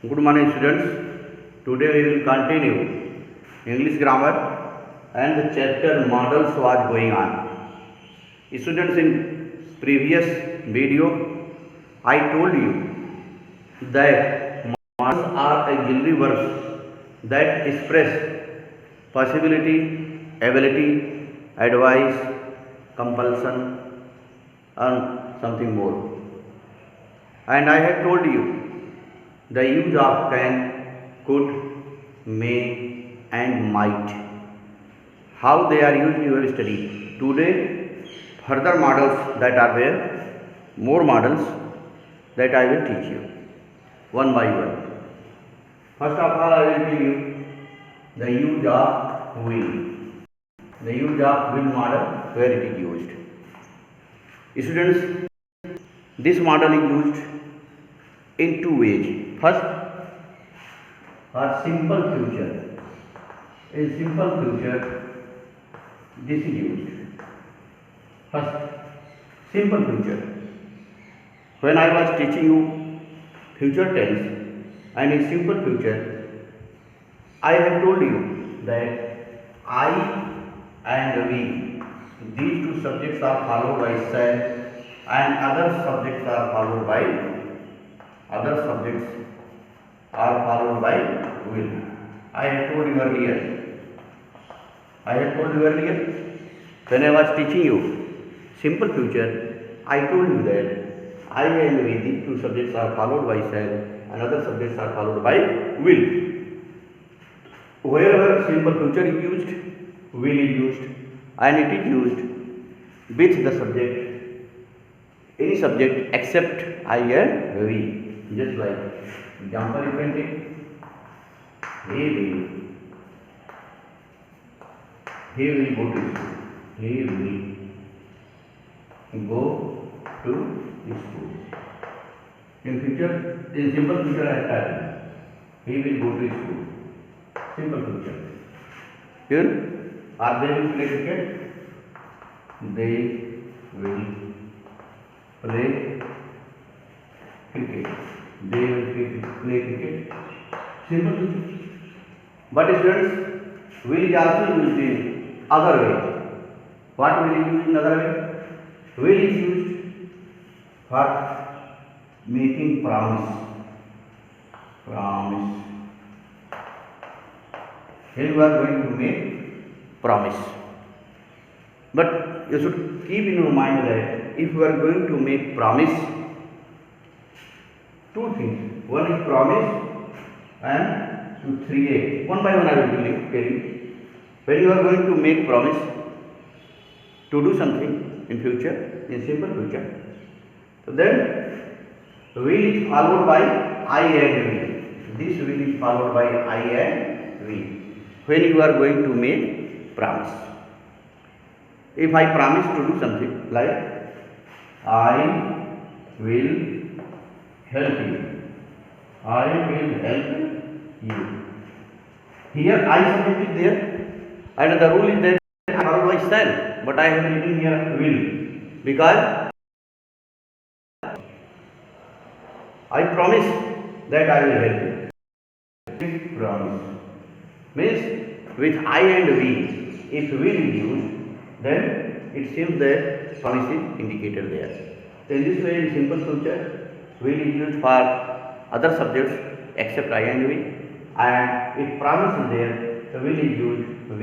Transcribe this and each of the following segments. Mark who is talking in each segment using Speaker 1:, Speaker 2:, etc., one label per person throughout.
Speaker 1: Good morning, students. Today we will continue English grammar and the chapter models was going on. Students, in previous video I told you that models are auxiliary verbs that express possibility, ability, advice, compulsion and something more. And I have told you the use of can, could, may and might. How they are used you have studied. Today further models that are there, more models that I will teach you one by one. First of all I will tell you the use of will. The use of will model, where it is used. Students, this model is used in two ways. First, for simple future. In simple future, this is used. First, simple future. When I was teaching you future tense and in simple future, I have told you that I and we, these two subjects are followed by shall and other subjects are followed by will. I have told you earlier when I was teaching you simple future, I told you that I and we, these two subjects are followed by shall and other subjects are followed by will. Wherever simple future is used, will is used, and it is used with the subject, any subject except I and we. Just like example you can take, he will go to school. He will go to school. In future, in simple future I have he will go to school. Simple future. Here, are they will play cricket? They will play cricket. They will play cricket. Simple future. But students, will is also used in other way. What will is used in other way? Will is used for making promise. Here you are going to make promise. But you should keep in your mind that if you are going to make promise, two things. One is promise and two, create. One by one I will tell you. When you are going to make promise to do something in future, in simple future, so then will is followed by I and we. This will is followed by I and we. When you are going to make promise. If I promise to do something like I will help you. I will help you. Here I subject is there and the rule is that I follow by shall, but I have written here will because I promise that I will help you. Promise means with I and we, if will is used, then it seems that promise is indicated there. So in this way, in simple future, will is used for other subjects except I and we, and if promise is there, the will is used with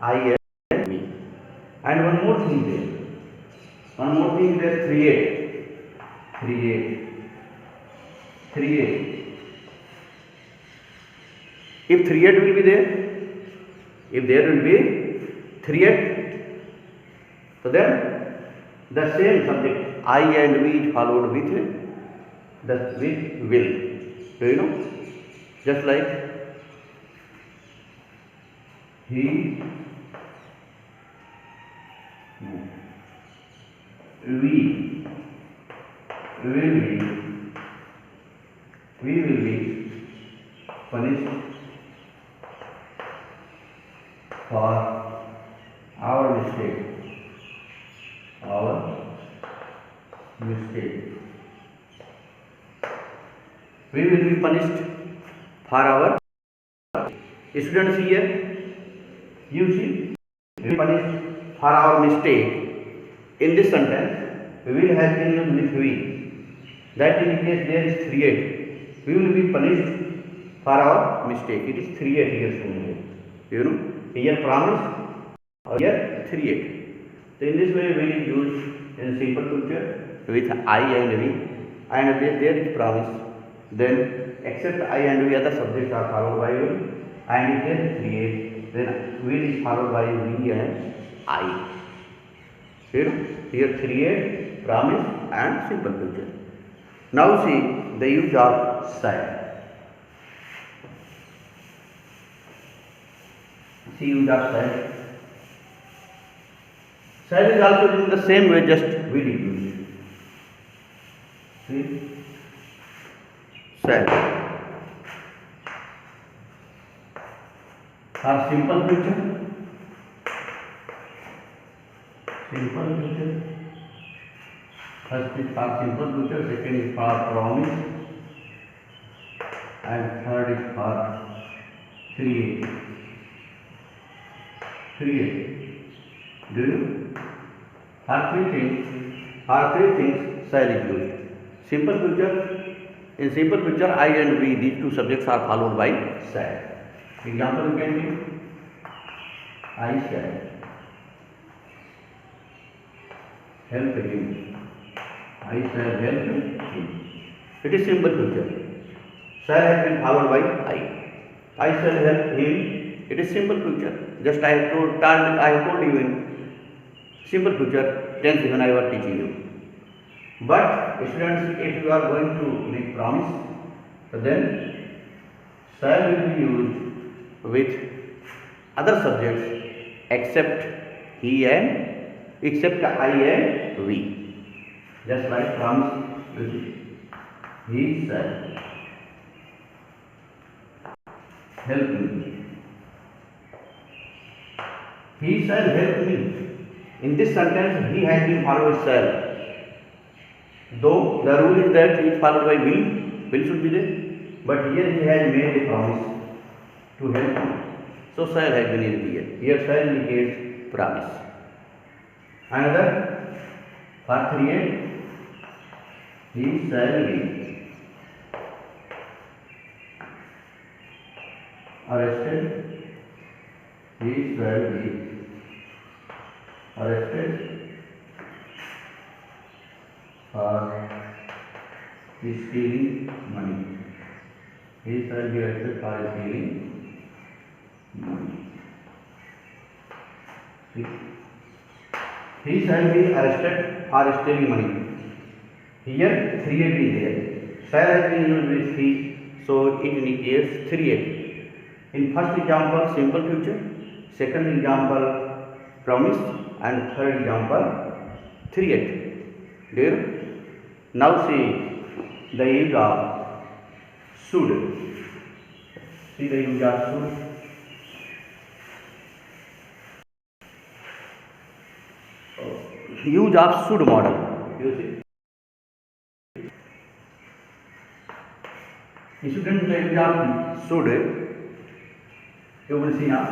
Speaker 1: I and we. And one more thing there, create. If create will be there, if there will be create, so then the same subject I and we is followed with will. Do you know? Just like he, we will be punished for our mistake. we will be punished for our students here. You see, we will be punished for our mistake. In this sentence, we will have been used with we. That indicates there is 3-8. We will be punished for our mistake. It is 3-8 here shown. You know, here promise or here 3-8. So in this way we will use in simple future with I and we, and there is promise. Then except I and we, other subjects are followed by will, and if there is 3-8, then will is followed by we and I. Here 3-8, promise and simple future. Now see the use of shall. See use of shall. Shall is also in the same way, just we did use. See, shall. For simple future, first is for simple future, second is for promise, and third is for 3-8. Do you? For three things shall is used. Simple future, in simple future I and we, these two subjects are followed by shall. Example you can give, I shall help him. I shall help him. It is simple future. Shall has been followed by I. I shall help him. It is simple future. Just I have told you in simple future tense when I was teaching you. But students, if you are going to make promise, then shall will be used with other subjects except I and we. Just like promise, he shall help me. He shall help me. In this sentence, he has been followed by shall. Though the rule is that he is followed by will should be there. But here he has made a promise to help me. So shall has been used here. Here shall indicates promise. Another, for 3-8, he shall be arrested. He shall be arrested for stealing money. He shall be arrested for stealing money. See? He shall be arrested for stealing money. Here 3-8 is there. Shall has been used with he, so it indicates 3-8. In first example, simple future. Second example, promise, and third example, 3-8. Do you? Now see the use of should. See the use of should. Use of should model. You see. Student, the use of should. You will see now.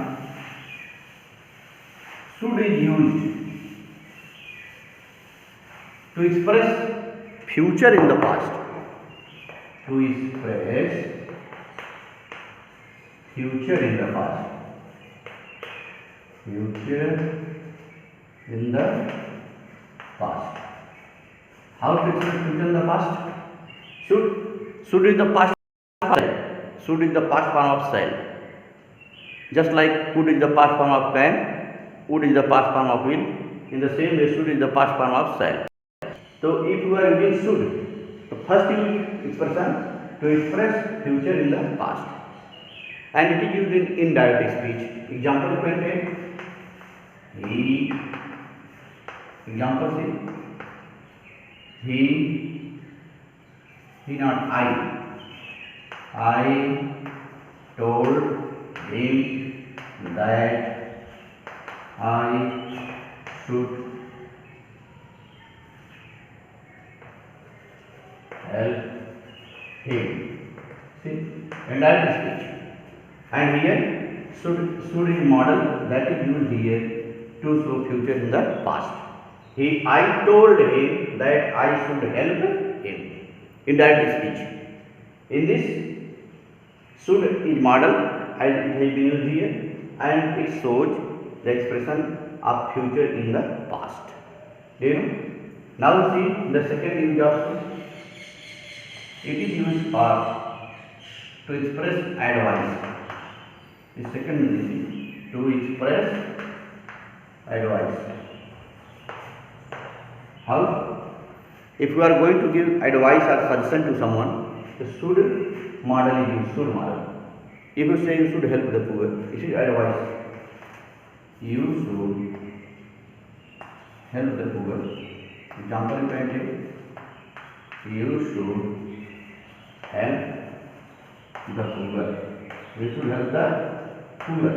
Speaker 1: Should is used to express future in the past. To express future in the past. Future in the past. How to express future in the past? Should is the past. Should is the past form of shall. Just like could is the past form of can, would is the past form of will. In the same way, should is the past form of shall. So if you are using should, the first expression to express future in the past, and it is used in indirect speech. Example you can take. He. Example see. He not I. I told him that I should help him. indirect speech. And here should is model that is used here to show future in the past. I told him that I should help him. Indirect speech. In this, should is model as it has been used here, and it shows the expression of future in the past. Do you know? Now see the second use of should. It is used for to express advice. The second meaning to express advice. How? If you are going to give advice or suggestion to someone, the should model is used. Should model. If you say you should help the poor, it is advice. You should help the poor. Example you can take. You should help the poor. You should help the poor.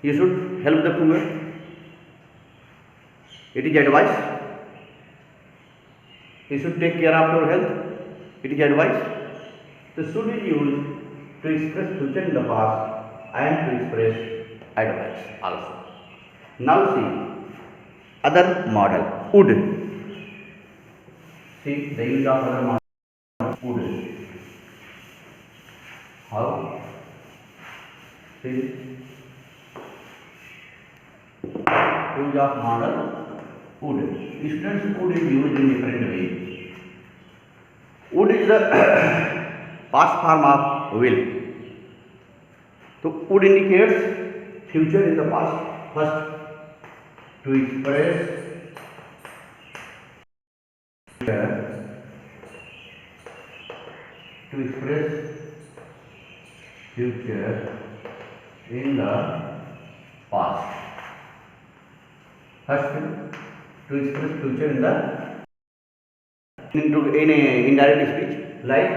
Speaker 1: You should help the poor. It is advice. You should take care of your health. It is advice. The should is used to express future in the past and to express advice also. Now see other model. Would. See the use of other model. Would. How? See use of model. Would. Students would is used in different ways. Would is the past form of will. So would indicates future in the past. First, to express future in the past. First, to express future in the in a indirect speech, like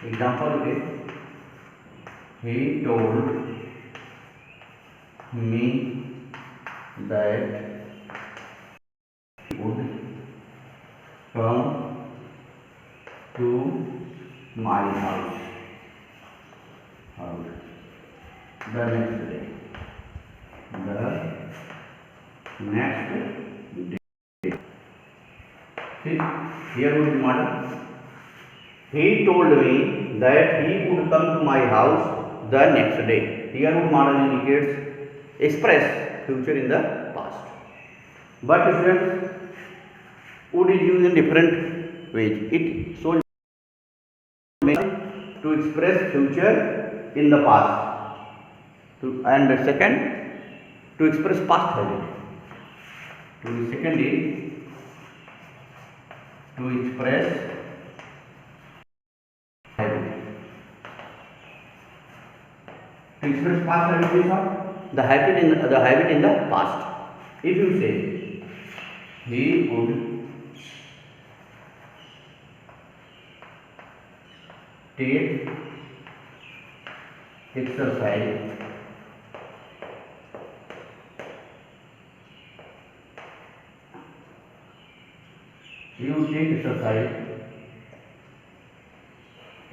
Speaker 1: example okay, he told me that he would come to my house the next day. See, here would be model. He told me that he would come to my house the next day. Here would model indicates express future in the past. But students, would is used in different ways. It shows to express future in the past. And second, to express past habit. Second is to express habit. To express past habit is what? The habit in the past. If you say he would take exercise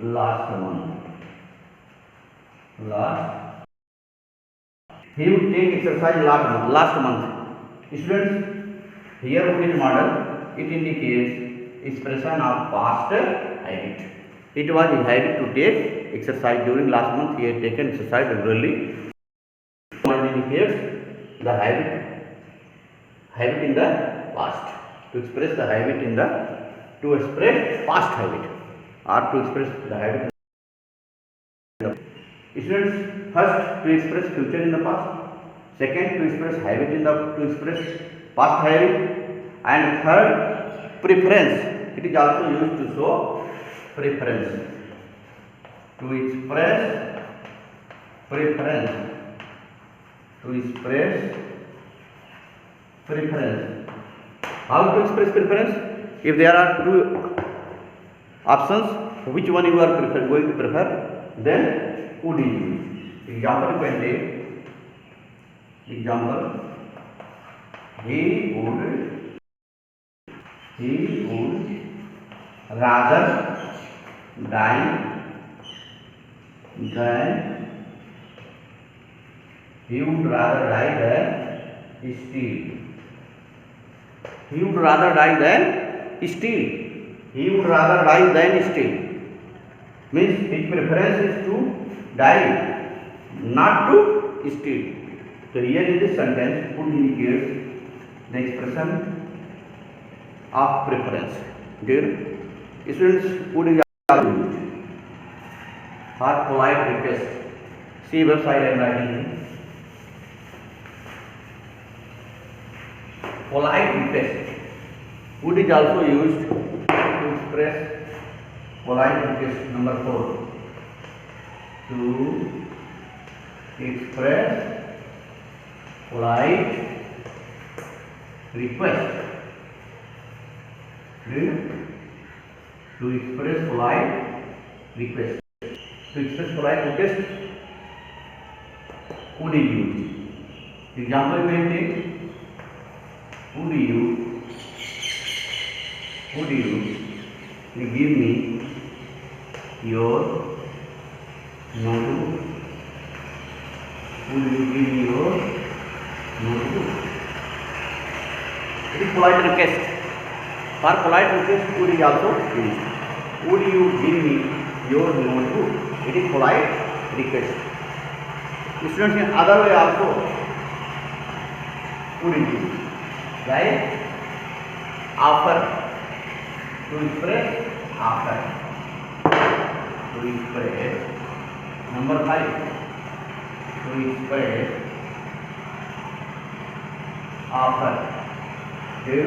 Speaker 1: last month. He would take exercise last month. Students, here is model. It indicates expression of past habit. It was his habit to take exercise during last month. He had taken exercise regularly. Model indicates the habit in the past. To express the habit in the to express past habit or to express the habit. Students, first to express future in the past, second to express habit in the to express past habit, and third preference. It is also used to show preference. To express preference. To express preference. How to express preference? If there are two options, which one you are going to prefer, then would is used. Example you can take. Example, he would rather die than he would rather die than steal. He would rather die than steal. He would rather die than steal. Means his preference is to die, not to steal. So here in this sentence, would indicates the expression of preference. Dear students, would is used for polite request. See website I am writing here. Polite request. Would is also used to express polite request. Number 4. To express polite request. To express polite request. To express polite request, would is used. Example we can take. Would you give me your notebook? Would you give me your notebook? It is polite request. For polite request, would is also used. Would you give me your notebook? It is polite request. Students, in other way also would is used. Right? Offer. To express offer. To express. Number 5. To express offer. Okay?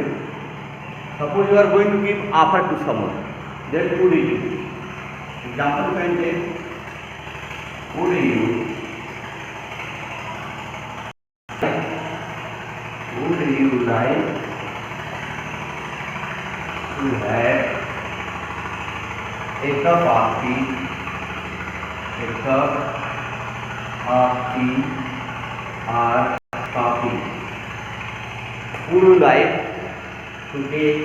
Speaker 1: Suppose you are going to give offer to someone. Then would is used. Example you can take. Would you like to have a cup of tea or coffee? Would you like to take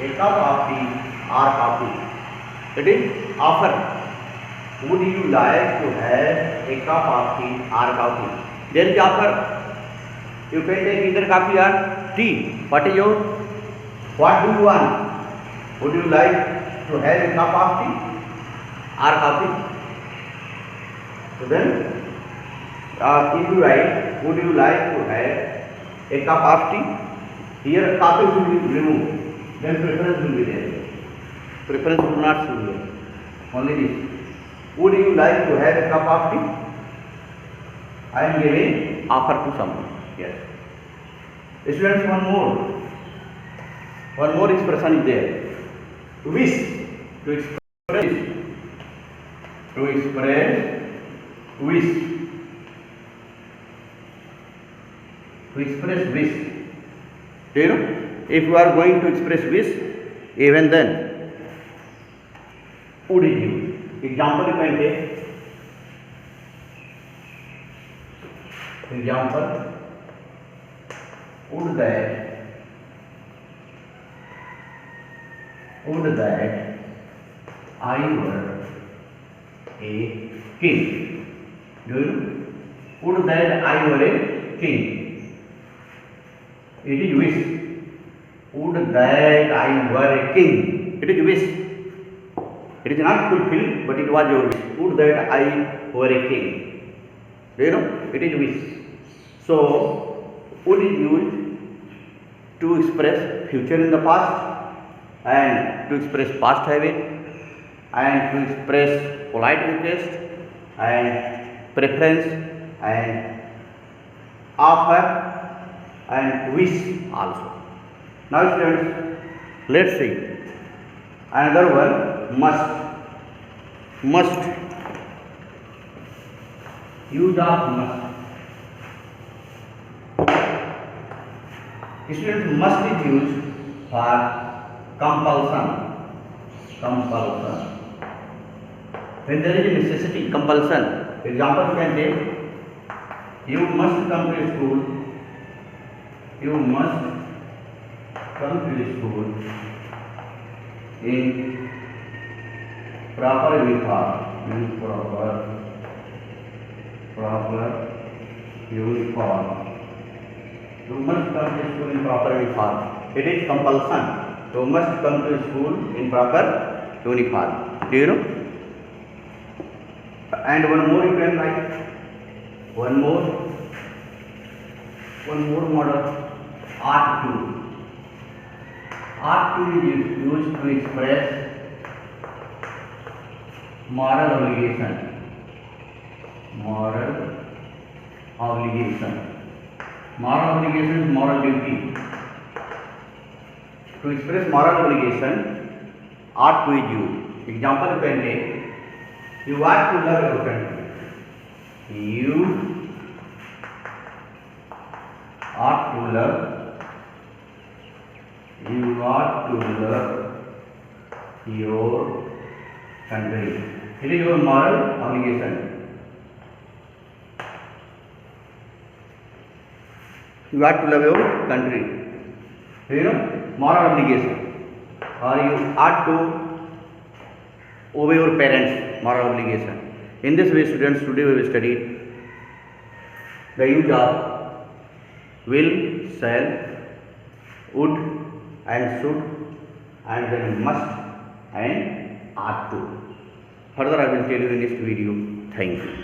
Speaker 1: a cup of tea or coffee? That is offer. Would you like to have a cup of tea or coffee? There is offer. You can take either coffee or tea. What do you want? Would you like to have a cup of tea or coffee? So then, if you write, would you like to have a cup of tea? Here coffee will be removed. Then preference will be there. Preference will not show here. Only this. Would you like to have a cup of tea? I am giving offer to someone. Yes. Students, one more expression is there. Wish. To express wish. To express wish. Do you know? If you are going to express wish, even then, would is used. Example you can take. Example. Would that I were a king? Do you know? Would that I were a king? It is wish. Would that I were a king? It is wish. It is not fulfilled, but it was your wish. Would that I were a king? Do you know? It is wish. So, would is used to express future in the past, and to express past habit, and to express polite request, and preference, and offer, and wish also. Now students, let's see another one. Must. Use of must. Students, must is used for compulsion. When there is a necessity, compulsion. Example you can take. You must come to school. You must come to school in proper uniform, proper uniform. You must come to school in proper uniform. It is compulsion. You must come to school in proper uniform. Do you know? And one more you can write. One more model. Art 2. Art 2 is used to express moral obligation. Moral obligation is moral duty. To express moral obligation, Art 2 is used. Example you can take. You ought to love your country. You ought to love your country. It is your moral obligation. You ought to love your country. Do you know? Moral obligation. Or you ought to obey your parents. Moral obligation. In this way, students, today we will study the use of will, shall, would and should, and then must and ought to. Further I will tell you in next video. Thank you.